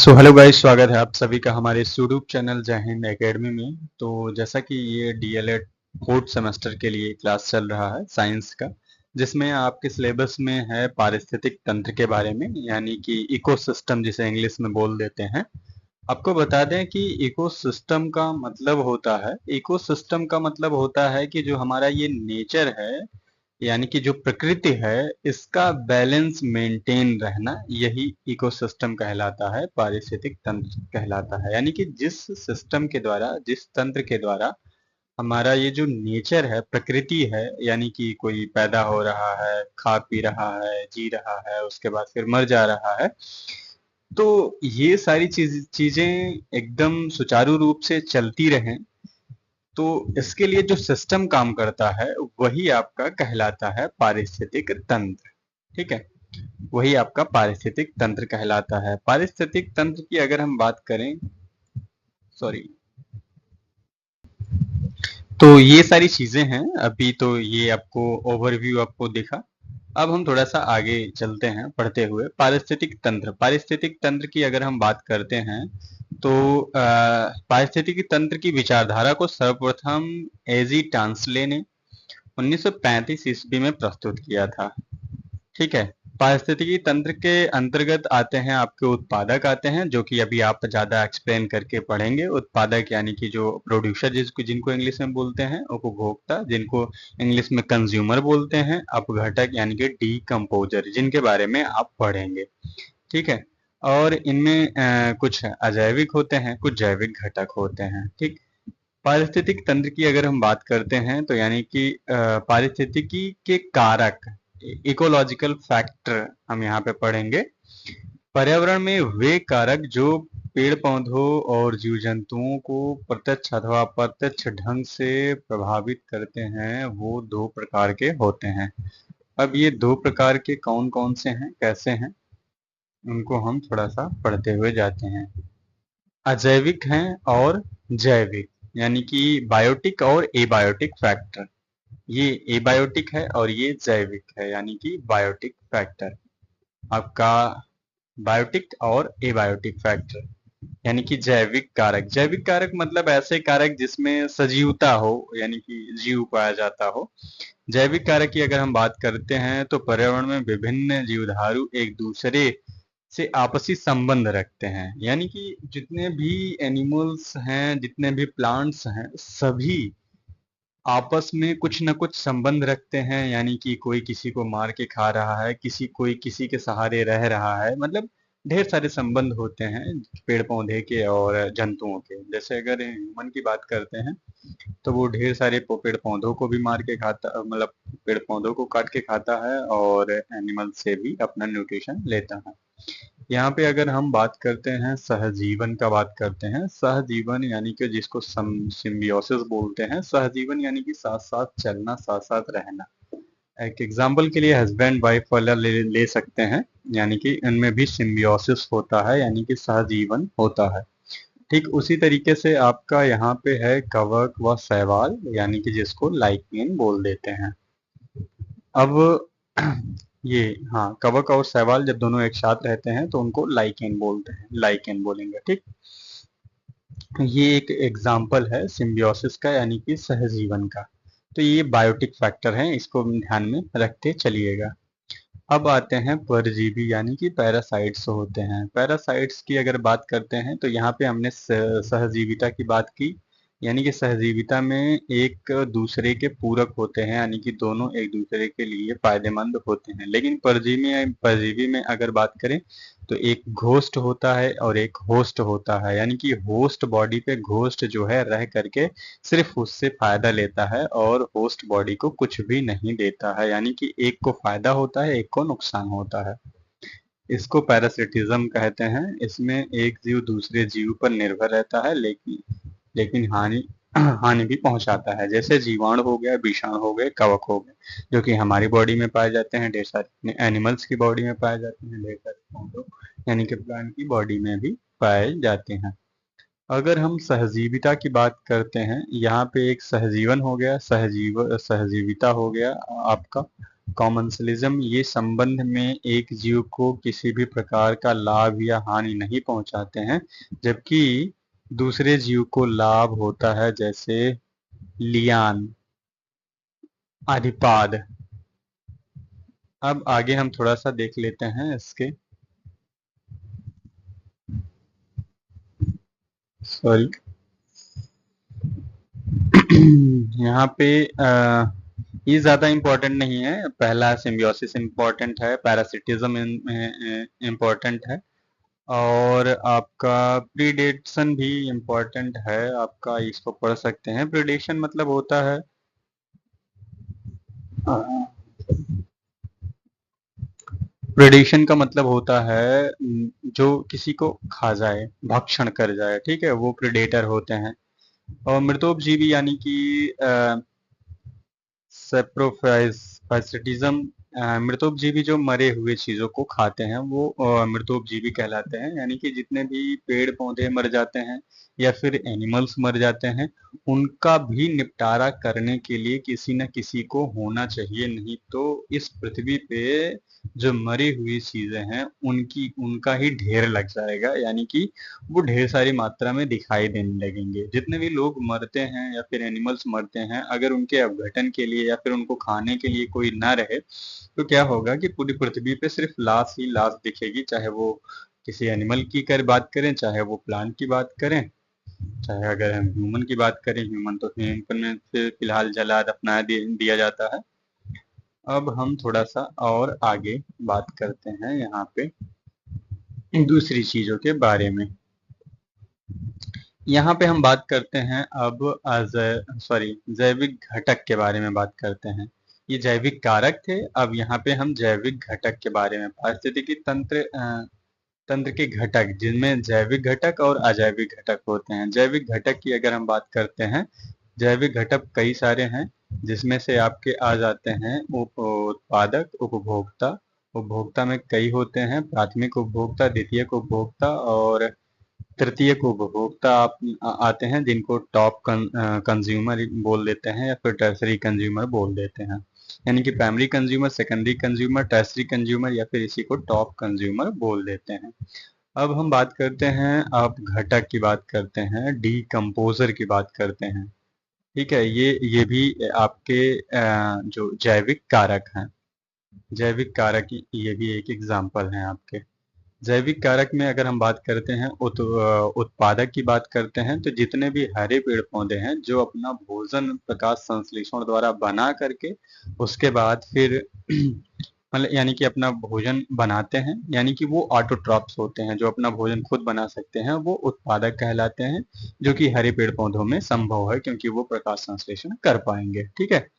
So hello guys, स्वागत है आप सभी का हमारे इस यूट्यूब चैनल जय हिंद एकेडमी में। तो जैसा कि ये डीएलएड फोर्थ सेमेस्टर के लिए क्लास चल रहा है साइंस का, जिसमें आपके सिलेबस में है पारिस्थितिक तंत्र के बारे में, यानी कि इकोसिस्टम जिसे इंग्लिश में बोल देते हैं। आपको बता दें कि इकोसिस्टम का मतलब होता है कि जो हमारा ये नेचर है, यानी कि जो प्रकृति है, इसका बैलेंस मेंटेन रहना, यही इकोसिस्टम कहलाता है, पारिस्थितिक तंत्र कहलाता है। यानी कि जिस सिस्टम के द्वारा, जिस तंत्र के द्वारा हमारा ये जो नेचर है, प्रकृति है, यानी कि कोई पैदा हो रहा है, खा पी रहा है, जी रहा है, उसके बाद फिर मर जा रहा है, तो ये सारी चीजें एकदम सुचारू रूप से चलती रहें, तो इसके लिए जो सिस्टम काम करता है वही आपका कहलाता है पारिस्थितिक तंत्र। ठीक है, वही आपका पारिस्थितिक तंत्र कहलाता है। पारिस्थितिक तंत्र की अगर हम बात करें, सॉरी, तो ये सारी चीजें हैं। अभी तो ये आपको ओवरव्यू आपको दिखा। अब हम थोड़ा सा आगे चलते हैं पढ़ते हुए। पारिस्थितिक तंत्र की अगर हम बात करते हैं, तो पारिस्थितिकी तंत्र की विचारधारा को सर्वप्रथम एजी टांसले ने 1935 ईस्वी में प्रस्तुत किया था। ठीक है, पारिस्थितिकी तंत्र के अंतर्गत आते हैं आपके उत्पादक आते हैं, जो कि अभी आप ज्यादा एक्सप्लेन करके पढ़ेंगे। उत्पादक यानी कि जो प्रोड्यूसर, जिनको इंग्लिश में बोलते हैं, उपभोक्ता जिनको इंग्लिश में कंज्यूमर बोलते हैं, अपघटक यानी कि डीकम्पोजर जिनके बारे में आप पढ़ेंगे। ठीक है, और इनमें कुछ अजैविक होते हैं, कुछ जैविक घटक होते हैं। ठीक, पारिस्थितिक तंत्र की अगर हम बात करते हैं, तो यानी कि पारिस्थितिकी के कारक, इकोलॉजिकल फैक्टर हम यहाँ पे पढ़ेंगे। पर्यावरण में वे कारक जो पेड़ पौधों और जीव जंतुओं को प्रत्यक्ष अथवा अप्रत्यक्ष ढंग से प्रभावित करते हैं, वो दो प्रकार के होते हैं। अब ये दो प्रकार के कौन कौन से हैं, कैसे हैं, उनको हम थोड़ा सा पढ़ते हुए जाते हैं। अजैविक हैं और जैविक, यानी कि बायोटिक और एबायोटिक फैक्टर। ये एबायोटिक है और ये जैविक है, यानी कि बायोटिक फैक्टर आपका। बायोटिक और एबायोटिक फैक्टर यानी कि जैविक कारक। जैविक कारक मतलब ऐसे कारक जिसमें सजीवता हो, यानी कि जीव पाया जाता हो। जैविक कारक की अगर हम बात करते हैं, तो पर्यावरण में विभिन्न जीवधारू एक दूसरे से आपसी संबंध रखते हैं, यानी कि जितने भी एनिमल्स हैं, जितने भी प्लांट्स हैं, सभी आपस में कुछ न कुछ संबंध रखते हैं। यानी कि कोई किसी को मार के खा रहा है, कोई किसी के सहारे रह रहा है, मतलब ढेर सारे संबंध होते हैं पेड़ पौधे के और जंतुओं के। जैसे अगर ह्यूमन की बात करते हैं, तो वो ढेर सारे पेड़ पौधों को भी मार के खाता, मतलब पेड़ पौधों को काट के खाता है, और एनिमल से भी अपना न्यूट्रिशन लेता है। यहाँ पे अगर हम बात करते हैं सहजीवन का, बात करते हैं सहजीवन, यानी कि जिसको सिम्बियोसिस बोलते हैं। सहजीवन यानी कि साथ साथ चलना, साथ साथ रहना। एक एग्जाम्पल के लिए हस्बैंड वाइफ वाला ले सकते हैं, यानी कि इनमें भी सिम्बियोसिस होता है, यानी कि सहजीवन होता है। ठीक उसी तरीके से आपका यहाँ पे है कवक व शैवाल, यानी कि जिसको लाइकेन बोल देते हैं। अब ये, हाँ, कवक और शैवाल जब दोनों एक साथ रहते हैं तो उनको लाइकेन बोलते हैं, लाइकेन बोलेंगे। ठीक, ये एक एग्जाम्पल है सिम्बियोसिस का, यानी कि सहजीवन का। तो ये बायोटिक फैक्टर है, इसको ध्यान में रखते चलिएगा। अब आते हैं परजीवी, यानी कि पैरासाइट्स होते हैं। पैरासाइट्स की अगर बात करते हैं, तो यहाँ पे हमने सहजीविता की बात की, यानी कि सहजीविता में एक दूसरे के पूरक होते हैं, यानी कि दोनों एक दूसरे के लिए फायदेमंद होते हैं। लेकिन परजीवी में अगर बात करें, तो एक घोस्ट होता है और एक होस्ट होता है, यानी कि होस्ट बॉडी पे घोस्ट जो है रह करके सिर्फ उससे फायदा लेता है, और होस्ट बॉडी को कुछ भी नहीं देता है, यानी कि एक को फायदा होता है, एक को नुकसान होता है। इसको पैरासिटिज्म कहते हैं। इसमें एक जीव दूसरे जीव पर निर्भर रहता है, लेकिन हानि हानि भी पहुंचाता है। जैसे जीवाणु हो गया, विषाणु हो गए, कवक हो गए, जो कि हमारी बॉडी में पाए जाते हैं, ढेर सारे एनिमल्स की बॉडी में पाए जाते हैं, ढेर सारे पौधों यानी कि प्लांट की बॉडी में भी पाए जाते हैं। अगर हम सहजीविता की बात करते हैं, यहाँ पे एक सहजीवन हो गया, सहजीविता हो गया आपका, कॉमन्सलिज्म ये संबंध में एक जीव को किसी भी प्रकार का लाभ या हानि नहीं पहुंचाते हैं, जबकि दूसरे जीव को लाभ होता है, जैसे लियान, आदिपाद। अब आगे हम थोड़ा सा देख लेते हैं इसके, सॉरी यहाँ पे ये ज्यादा इम्पोर्टेंट नहीं है। पहला सिम्बियोसिस इम्पोर्टेंट है, पैरासिटिज्म इम्पोर्टेंट है, और आपका प्रीडेशन भी इम्पोर्टेंट है। आपका इसको पढ़ सकते हैं। प्रीडेशन मतलब होता है प्रेडेशन का मतलब होता है जो किसी को खा जाए, भक्षण कर जाए, ठीक है, वो प्रेडेटर होते हैं। और मृतोपजीवी यानी कि सेप्रोफाइटिज्म, मृतोपजीवी जो मरे हुए चीजों को खाते हैं वो मृतोपजीवी कहलाते हैं। यानी कि जितने भी पेड़ पौधे मर जाते हैं या फिर एनिमल्स मर जाते हैं, उनका भी निपटारा करने के लिए किसी न किसी को होना चाहिए, नहीं तो इस पृथ्वी पे जो मरी हुई चीजें हैं उनकी उनका ही ढेर लग जाएगा। यानी कि वो ढेर सारी मात्रा में दिखाई देने लगेंगे। जितने भी लोग मरते हैं या फिर एनिमल्स मरते हैं, अगर उनके अपघटन के लिए या फिर उनको खाने के लिए कोई ना रहे, तो क्या होगा कि पूरी पृथ्वी पे सिर्फ लाश ही लाश दिखेगी। चाहे वो किसी एनिमल की कर बात करें, चाहे वो प्लांट की बात करें, चाहे अगर हम ह्यूमन की बात करें, ह्यूमन तो ह्यूमन में फिलहाल जला दफना दिया जाता है। अब हम थोड़ा सा और आगे बात करते हैं यहाँ पे दूसरी चीजों के बारे में। यहाँ पे हम बात करते हैं अब जैविक घटक के बारे में बात करते हैं। ये जैविक कारक थे, अब यहाँ पे हम जैविक घटक के बारे में, पारिस्थितिकी तंत्र के घटक, जिनमें जैविक घटक और अजैविक घटक होते हैं। जैविक घटक की अगर हम बात करते हैं, जैविक घटक कई सारे हैं, जिसमें से आपके आ जाते हैं उत्पादक, उपभोक्ता। उपभोक्ता में कई होते हैं, प्राथमिक उपभोक्ता, द्वितीयक उपभोक्ता और तृतीयक उपभोक्ता आप आते हैं, जिनको टॉप कंज्यूमर बोल देते हैं या फिर टर्सरी कंज्यूमर बोल देते हैं। यानी कि primary consumer, secondary consumer, tertiary consumer या फिर इसी को टॉप कंज्यूमर बोल देते हैं। अब हम बात करते हैं, अब घटक की बात करते हैं, डीकम्पोजर की बात करते हैं। ठीक है, ये भी आपके जो जैविक कारक हैं, जैविक कारक ये भी एक एग्जाम्पल हैं आपके। जैविक कारक में अगर हम बात करते हैं, उत्पादक की बात करते हैं, तो जितने भी हरे पेड़ पौधे हैं जो अपना भोजन प्रकाश संश्लेषण द्वारा बना करके उसके बाद फिर मतलब यानी कि अपना भोजन बनाते हैं, यानी कि वो ऑटोट्रॉप्स होते हैं, जो अपना भोजन खुद बना सकते हैं, वो उत्पादक कहलाते हैं, जो कि हरे पेड़ पौधों में संभव है क्योंकि वो प्रकाश संश्लेषण कर पाएंगे। ठीक है,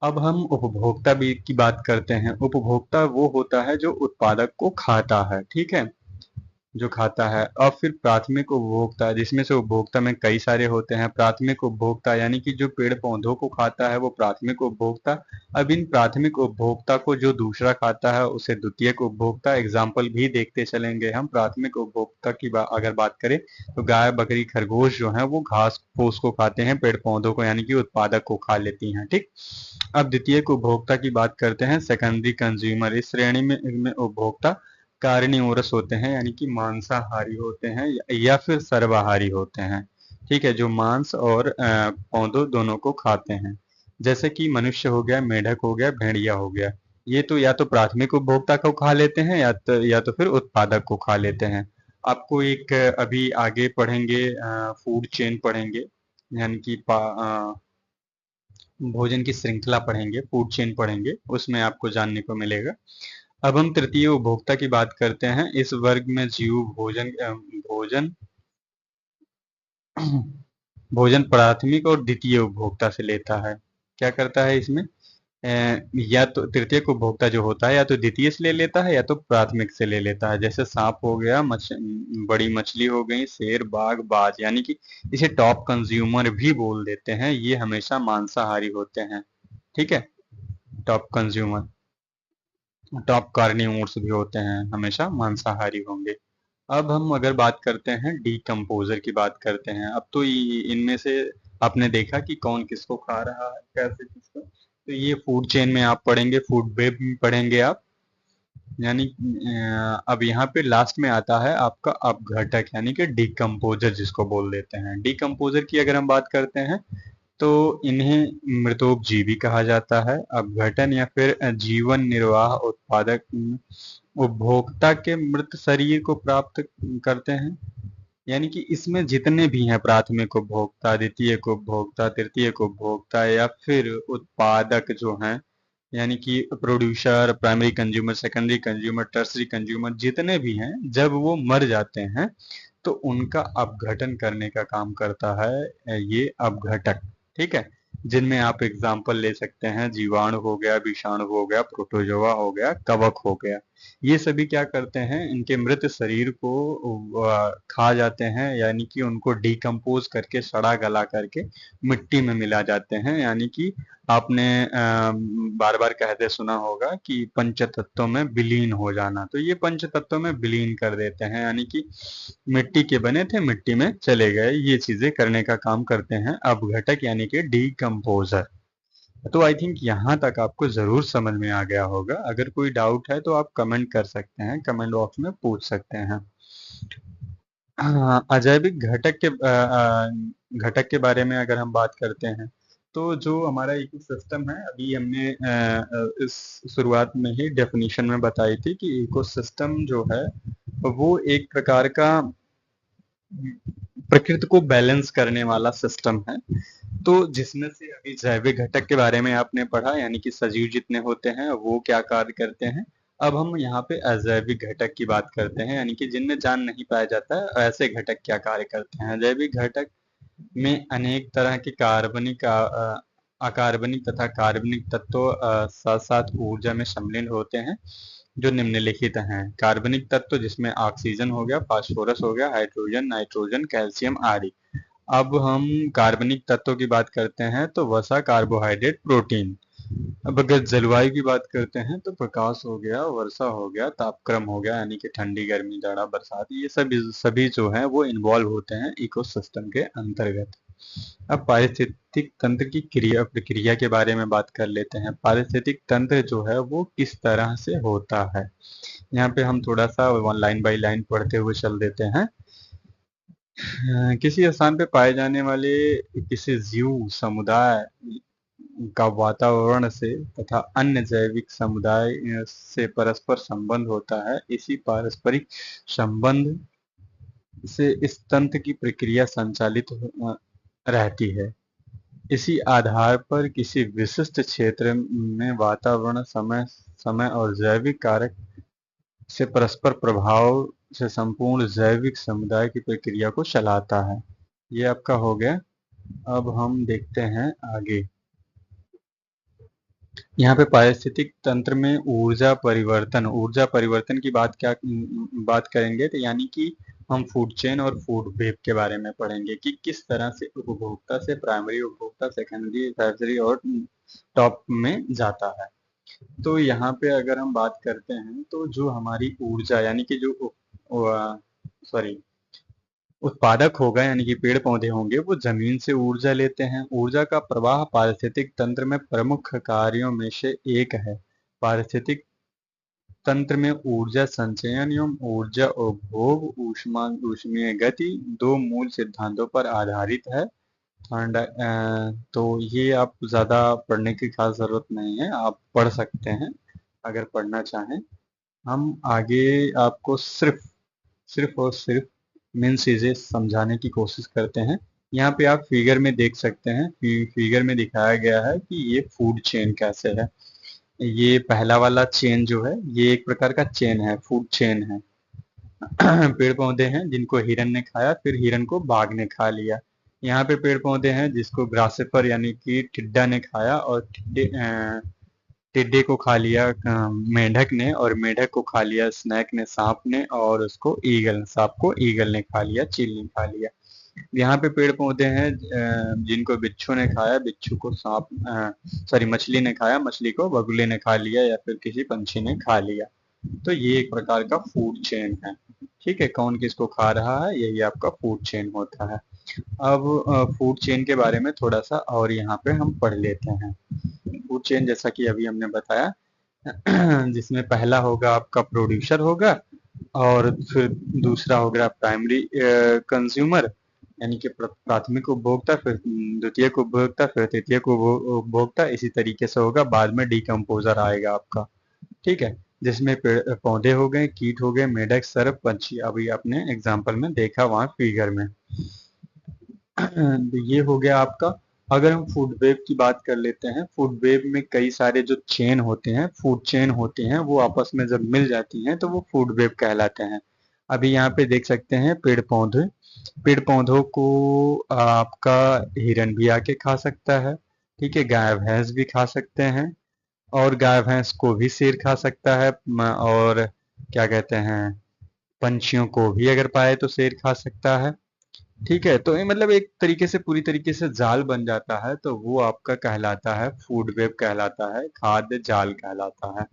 अब हम उपभोक्ता भी की बात करते हैं। उपभोक्ता वो होता है जो उत्पादक को खाता है, ठीक है, जो खाता है। और फिर प्राथमिक उपभोक्ता, जिसमें से उपभोक्ता में कई सारे होते हैं। प्राथमिक उपभोक्ता यानी कि जो पेड़ पौधों को खाता है वो प्राथमिक उपभोक्ता। अब इन प्राथमिक उपभोक्ता को जो दूसरा खाता है उसे द्वितीयक उपभोक्ता। एग्जाम्पल भी देखते चलेंगे हम। प्राथमिक उपभोक्ता की अगर बात करें तो गाय, बकरी, खरगोश जो है वो घास फूस को खाते हैं, पेड़ पौधों को यानी कि उत्पादक को खा लेती हैं। ठीक, अब द्वितीयक उपभोक्ता की बात करते हैं, सेकेंडरी कंज्यूमर। इस श्रेणी में उपभोक्ता कार्निवोरस होते हैं, यानी कि मांसाहारी होते हैं या फिर सर्वाहारी होते हैं। ठीक है, जो मांस और पौधों दोनों को खाते हैं, जैसे कि मनुष्य हो गया, मेढक हो गया, भेड़िया हो गया। ये तो या तो प्राथमिक उपभोक्ता को खा लेते हैं या तो फिर उत्पादक को खा लेते हैं। आपको एक अभी आगे पढ़ेंगे, फूड चेन पढ़ेंगे, यानी कि भोजन की श्रृंखला पढ़ेंगे, फूड चेन पढ़ेंगे, उसमें आपको जानने को मिलेगा। अब हम तृतीय उपभोक्ता की बात करते हैं। इस वर्ग में जीव भोजन भोजन प्राथमिक और द्वितीय उपभोक्ता से लेता है। क्या करता है इसमें, या तो तृतीय उपभोक्ता जो होता है या तो द्वितीय से ले लेता है या तो प्राथमिक से ले लेता है। जैसे सांप हो गया, बड़ी मछली हो गई, शेर, बाघ, बाज, यानी कि इसे टॉप कंज्यूमर भी बोल देते हैं। ये हमेशा मांसाहारी होते हैं। ठीक है, टॉप कंज्यूमर, टॉप कार्निवोर्स भी होते हैं, हमेशा मांसाहारी होंगे। अब हम अगर बात करते हैं डीकम्पोजर की बात करते हैं। अब तो इनमें से आपने देखा कि कौन किसको खा रहा है, कैसे किसको, तो ये फूड चेन में आप पढ़ेंगे, फूड वेब में पढ़ेंगे आप, यानी अब यहाँ पे लास्ट में आता है आपका अपघटक यानी कि डिकम्पोजर जिसको बोल देते हैं। डिकम्पोजर की अगर हम बात करते हैं तो इन्हें मृतोपजीवी कहा जाता है। अपघटन या फिर जीवन निर्वाह उत्पादक उपभोक्ता के मृत शरीर को प्राप्त करते हैं, यानी कि इसमें जितने भी हैं प्राथमिक उपभोक्ता, द्वितीयक उपभोक्ता, तृतीयक उपभोक्ता या फिर उत्पादक जो हैं, यानी कि producer, primary consumer, secondary consumer, tertiary consumer, जितने भी हैं जब वो मर जाते हैं तो उनका अपघटन करने का काम करता है ये अपघटक। ठीक है, जिनमें आप एग्जाम्पल ले सकते हैं, जीवाणु हो गया, विषाणु हो गया, प्रोटोजोआ हो गया, कवक हो गया। ये सभी क्या करते हैं, इनके मृत शरीर को खा जाते हैं, यानी कि उनको डिकम्पोज करके, सड़ा गला करके मिट्टी में मिला जाते हैं। यानी कि आपने बार बार कहते सुना होगा कि पंच तत्वों में विलीन हो जाना, तो ये पंच तत्वों में विलीन कर देते हैं, यानी कि मिट्टी के बने थे मिट्टी में चले गए। ये चीजें करने का काम करते हैं अपघटक यानी कि डिकम्पोजर। तो आई थिंक यहाँ तक आपको जरूर समझ में आ गया होगा। अगर कोई डाउट है तो आप कमेंट कर सकते हैं, कमेंट बॉक्स में पूछ सकते हैं। हाँ, अजैविक घटक के बारे में अगर हम बात करते हैं तो जो हमारा इकोसिस्टम है, अभी हमने इस शुरुआत में ही डेफिनेशन में बताई थी कि इकोसिस्टम जो है वो एक प्रकार का प्रकृति को बैलेंस करने वाला सिस्टम है। तो जिसमें से अभी जैविक घटक के बारे में आपने पढ़ा, यानी कि सजीव जितने होते हैं वो क्या कार्य करते हैं। अब हम यहाँ पे अजैविक घटक की बात करते हैं, यानी कि जिनमें जान नहीं पाया जाता है ऐसे घटक क्या कार्य करते हैं। जैविक घटक में अनेक तरह के कार्बनिक अकार्बनिक तथा कार्बनिक तत्व साथ साथ ऊर्जा में सम्मिलित होते हैं जो निम्नलिखित हैं। कार्बनिक तत्व जिसमें ऑक्सीजन हो गया, फास्फोरस हो गया, हाइड्रोजन, नाइट्रोजन, कैल्शियम आदि। अब हम कार्बनिक तत्वों की बात करते हैं तो वसा, कार्बोहाइड्रेट, प्रोटीन। अब अगर जलवायु की बात करते हैं तो प्रकाश हो गया, वर्षा हो गया, तापक्रम हो गया, यानी कि ठंडी, गर्मी, जाड़ा, बरसात, ये सभी सभी जो है वो इन्वॉल्व होते हैं इकोसिस्टम के अंतर्गत। अब पारिस्थितिक तंत्र की क्रिया प्रक्रिया के बारे में बात कर लेते हैं। पारिस्थितिक तंत्र जो है वो किस तरह से होता है, यहाँ पे हम थोड़ा सा लाइन बाय लाइन पढ़ते हुए चल देते हैं। किसी स्थान पे पाए जाने वाले किसी जीव समुदाय का वातावरण से तथा अन्य जैविक समुदाय से परस्पर संबंध होता है। इसी पारस्परिक संबंध से इस तंत्र की प्रक्रिया संचालित रहती है। इसी आधार पर किसी विशिष्ट क्षेत्र में वातावरण, समय समय और जैविक कारक से परस्पर प्रभाव से संपूर्ण जैविक समुदाय की प्रक्रिया को चलाता है। ये आपका हो गया। अब हम देखते हैं आगे। यहाँ पे पारिस्थितिक तंत्र में ऊर्जा परिवर्तन की बात करेंगे, तो यानी कि हम फूड चेन और फूड वेब के बारे में पढ़ेंगे कि किस तरह से उपभोक्ता से प्राइमरी उपभोक्ता, सेकेंडरी, टर्सरी और टॉप में जाता है। तो यहाँ पे अगर हम बात करते हैं तो जो हमारी ऊर्जा यानी कि जो सॉरी उत्पादक होगा, यानी कि पेड़ पौधे होंगे, वो जमीन से ऊर्जा लेते हैं। ऊर्जा का प्रवाह पारिस्थितिक तंत्र में प्रमुख कार्यों में से एक है। पारिस्थितिक तंत्र में ऊर्जा संचयन एवं ऊर्जा उपभोग, ऊष्मीय गति दो मूल सिद्धांतों पर आधारित है। तो ये आप ज्यादा पढ़ने की खास जरूरत नहीं है, आप पढ़ सकते हैं अगर पढ़ना चाहें। हम आगे आपको सिर्फ और सिर्फ मेन चीजें समझाने की कोशिश करते हैं। यहाँ पे आप फिगर में देख सकते हैं, फिगर में दिखाया गया है कि ये फूड चेन कैसे है। ये पहला वाला चेन जो है ये एक प्रकार का चेन है, फूड चेन है। पेड़ पौधे हैं जिनको हिरन ने खाया, फिर हिरन को बाघ ने खा लिया। यहाँ पे पेड़ पौधे हैं जिसको ग्रासेफर यानी कि टिड्डा ने खाया, और टिड्डे को खा लिया मेंढक ने, और मेंढक को खा लिया स्नैक ने, सांप ने, और उसको सांप को ईगल ने खा लिया, चील ने खा लिया। यहाँ पे पेड़ पौधे हैं जिनको बिच्छू ने खाया, बिच्छू को मछली ने खाया, मछली को बगुले ने खा लिया, या फिर किसी पंछी ने खा लिया। तो ये एक प्रकार का फूड चेन है। ठीक है, कौन किसको खा रहा है, यही आपका फूड चेन होता है। अब फूड चेन के बारे में थोड़ा सा और यहाँ पे हम पढ़ लेते हैं। फूड चेन जैसा कि अभी हमने बताया, जिसमें पहला होगा आपका प्रोड्यूसर होगा, और फिर दूसरा होगा प्राइमरी कंज्यूमर यानी कि प्राथमिक उपभोक्ता, फिर द्वितीयक उपभोक्ता, फिर तृतीयक उपभोक्ता, इसी तरीके से होगा। बाद में डिकम्पोजर आएगा आपका, ठीक है, जिसमें पौधे हो गए, कीट हो गए, मेढक, सर्प, पंछी, अभी आपने एग्जाम्पल में देखा वहां फिगर में। तो ये हो गया आपका। अगर हम फूड वेब की बात कर लेते हैं, फूड वेब में कई सारे जो चेन होते हैं, फूड चेन होते हैं, वो आपस में जब मिल जाती हैं तो वो फूड वेब कहलाते हैं। अभी यहाँ पे देख सकते हैं पेड़ पौधे, पेड़ पौधों को आपका हिरन भी आके खा सकता है, ठीक है, गाय भैंस भी खा सकते हैं, और गाय भैंस को भी शेर खा सकता है, और क्या कहते हैं, पंछियों को भी अगर पाए तो शेर खा सकता है, ठीक है। तो ये मतलब एक तरीके से पूरी तरीके से जाल बन जाता है, तो वो आपका कहलाता है फूड वेब कहलाता है, खाद्य जाल कहलाता है।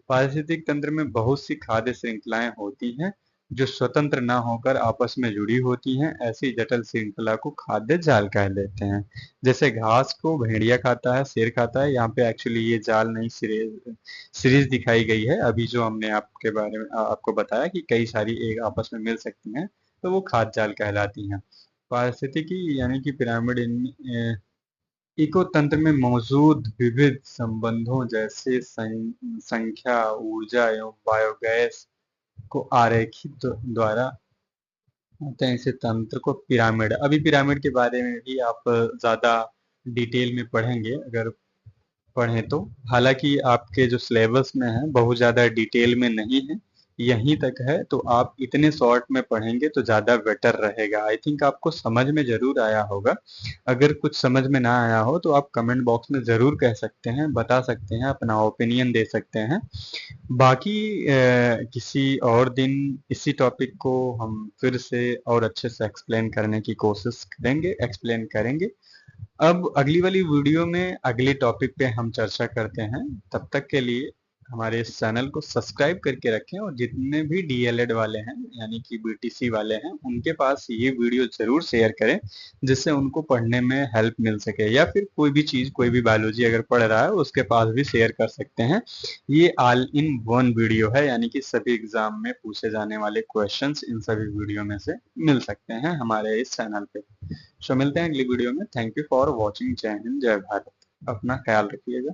पारिस्थितिक तंत्र में बहुत सी खाद्य श्रृंखलाएं होती हैं जो स्वतंत्र न होकर आपस में जुड़ी होती हैं। ऐसी जटिल श्रृंखला को खाद्य जाल कह देते हैं। जैसे घास को भेड़िया खाता है, शेर खाता है, यहाँ पे एक्चुअली ये जाल नहीं, सीरीज दिखाई गई है अभी जो हमने आपके बारे में आपको बताया कि कई सारी एक आपस में मिल सकती हैं, तो वो खाद्य जाल कहलाती हैं। पारिस्थितिकी यानी कि पिरामिड इको तंत्र में मौजूद विविध संबंधों जैसे संख्या, ऊर्जा एवं बायोगैस को आरेखित द्वारा होते हैं। इसे तंत्र को पिरामिड, अभी पिरामिड के बारे में भी आप ज्यादा डिटेल में पढ़ेंगे अगर पढ़ें तो, हालांकि आपके जो सिलेबस में है बहुत ज़्यादा डिटेल में नहीं है, यहीं तक है, तो आप इतने शॉर्ट में पढ़ेंगे तो ज़्यादा बेटर रहेगा। आई थिंक आपको समझ में ज़रूर आया होगा। अगर कुछ समझ में ना आया हो तो आप कमेंट बॉक्स में ज़रूर कह सकते हैं, बता सकते हैं, अपना ओपिनियन दे सकते हैं। बाकी किसी और दिन इसी टॉपिक को हम फिर से और अच्छे से एक्सप्लेन करने की कोशिश करेंगे, एक्सप्लेन करेंगे। अब अगली वाली वीडियो में अगले टॉपिक पे हम चर्चा करते हैं। तब तक के लिए हमारे इस चैनल को सब्सक्राइब करके रखें, और जितने भी डीएलएड वाले हैं यानी कि बीटीसी वाले हैं उनके पास ये वीडियो जरूर शेयर करें, जिससे उनको पढ़ने में हेल्प मिल सके, या फिर कोई भी चीज़, कोई भी बायोलॉजी अगर पढ़ रहा है उसके पास भी शेयर कर सकते हैं। ये ऑल इन वन वीडियो है, यानी कि सभी एग्जाम में पूछे जाने वाले क्वेश्चंस इन सभी वीडियो में से मिल सकते हैं हमारे इस चैनल पे। मिलते हैं अगली वीडियो में। Thank you for watching. जय हिंद, जय भारत। अपना ख्याल रखिएगा।